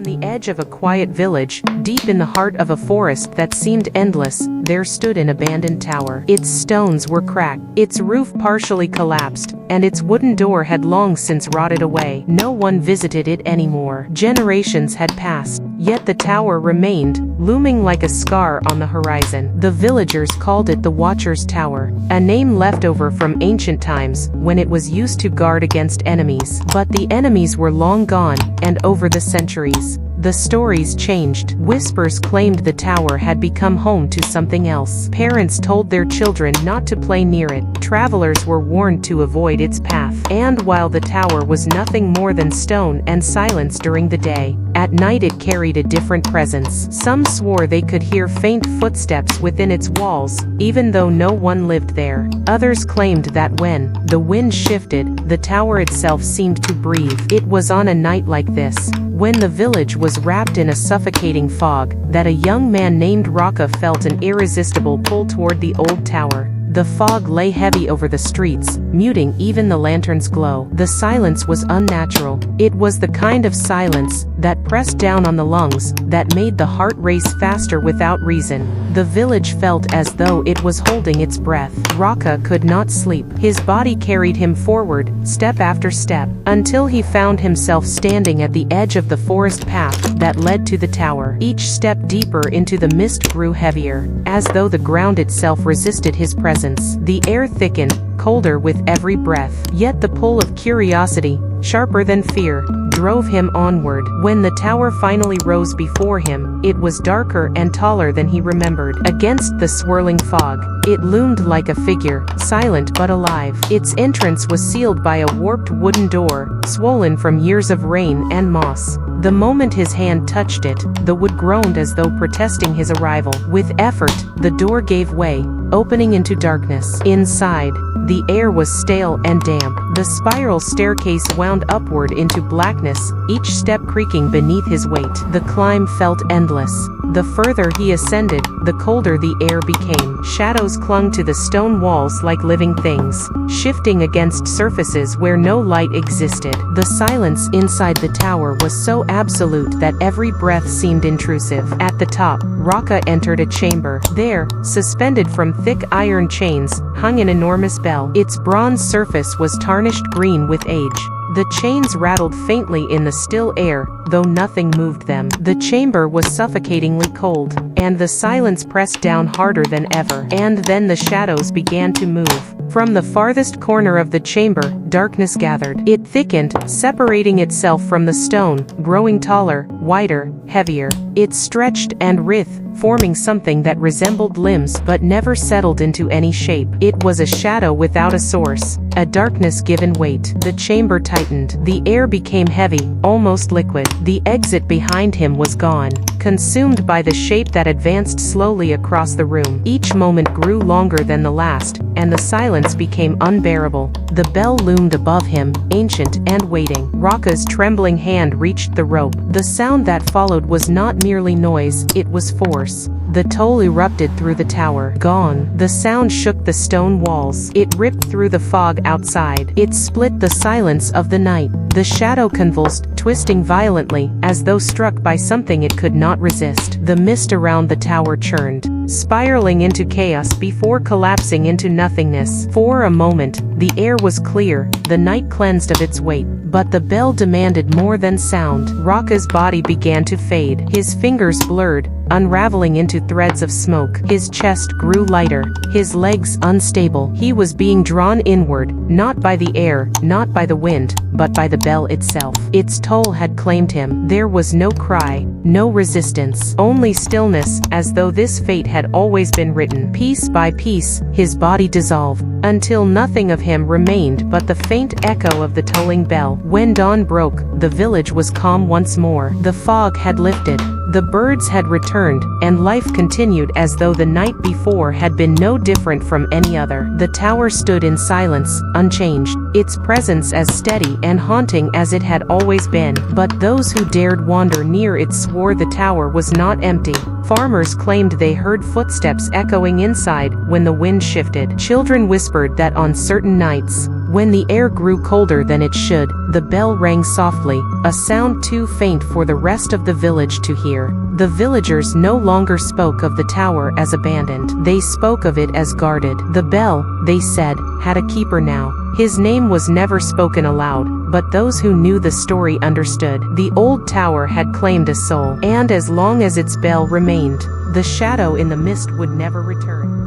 On the edge of a quiet village, deep in the heart of a forest that seemed endless, there stood an abandoned tower. Its stones were cracked, its roof partially collapsed, and its wooden door had long since rotted away. No one visited it anymore. Generations had passed, yet the tower remained, looming like a scar on the horizon. The villagers called it the Watcher's Tower, a name left over from ancient times, when it was used to guard against enemies. But the enemies were long gone, and over the centuries, the stories changed. Whispers claimed the tower had become home to something else. Parents told their children not to play near it. Travelers were warned to avoid its path. And while the tower was nothing more than stone and silence during the day, at night it carried a different presence. Some swore they could hear faint footsteps within its walls, even though no one lived there. Others claimed that when the wind shifted, the tower itself seemed to breathe. It was on a night like this, when the village was wrapped in a suffocating fog, that a young man named Raka felt an irresistible pull toward the old tower. The fog lay heavy over the streets, muting even the lantern's glow. The silence was unnatural. It was the kind of silence that pressed down on the lungs, that made the heart race faster without reason. The village felt as though it was holding its breath. Raka could not sleep. His body carried him forward, step after step, until he found himself standing at the edge of the forest path that led to the tower. Each step deeper into the mist grew heavier, as though the ground itself resisted his presence. The air thickened, colder with every breath. Yet the pull of curiosity, sharper than fear, drove him onward. When the tower finally rose before him, it was darker and taller than he remembered. Against the swirling fog, it loomed like a figure, silent but alive. Its entrance was sealed by a warped wooden door, swollen from years of rain and moss. The moment his hand touched it, the wood groaned as though protesting his arrival. With effort, the door gave way, opening into darkness. Inside, the air was stale and damp. The spiral staircase wound upward into blackness, each step creaking beneath his weight. The climb felt endless. The further he ascended, the colder the air became. Shadows clung to the stone walls like living things, shifting against surfaces where no light existed. The silence inside the tower was so absolute that every breath seemed intrusive. At the top, Raka entered a chamber. There, suspended from thick iron chains, hung an enormous bell. Its bronze surface was tarnished green with age. The chains rattled faintly in the still air, though nothing moved them. The chamber was suffocatingly cold, and the silence pressed down harder than ever. And then the shadows began to move. From the farthest corner of the chamber, darkness gathered. It thickened, separating itself from the stone, growing taller, wider, heavier. It stretched and writhed, forming something that resembled limbs but never settled into any shape. It was a shadow without a source, a darkness given weight. The chamber tightened. The air became heavy, almost liquid. The exit behind him was gone, consumed by the shape that advanced slowly across the room. Each moment grew longer than the last, and the silence became unbearable. The bell loomed above him, ancient and waiting. Raka's trembling hand reached the rope. The sound that followed was not merely noise, it was force. The toll erupted through the tower. Gone. The sound shook the stone walls. It ripped through the fog outside. It split the silence of the night. The shadow convulsed, twisting violently, as though struck by something it could not resist. The mist around the tower churned, spiraling into chaos before collapsing into nothingness. For a moment, the air was clear, the night cleansed of its weight. But the bell demanded more than sound. Raka's body began to fade. His fingers blurred, unraveling into threads of smoke. His chest grew lighter, his legs unstable. He was being drawn inward, not by the air, not by the wind, but by the bell itself. Its toll had claimed him. There was no cry, no resistance, only stillness, as though this fate had always been written. Piece by piece, his body dissolved, until nothing of him remained but the faint echo of the tolling bell. When dawn broke, the village was calm once more. The fog had lifted, the birds had returned, and life continued as though the night before had been no different from any other. The tower stood in silence, unchanged, its presence as steady and haunting as it had always been. But those who dared wander near it swore the tower was not empty. Farmers claimed they heard footsteps echoing inside when the wind shifted. Children whispered that on certain nights, When the air grew colder than it should, the bell rang softly, a sound too faint for the rest of the village to hear. The villagers no longer spoke of the tower as abandoned. They spoke of it as guarded. The bell, they said, had a keeper now. His name was never spoken aloud, but those who knew the story understood. The old tower had claimed a soul, and as long as its bell remained, the shadow in the mist would never return.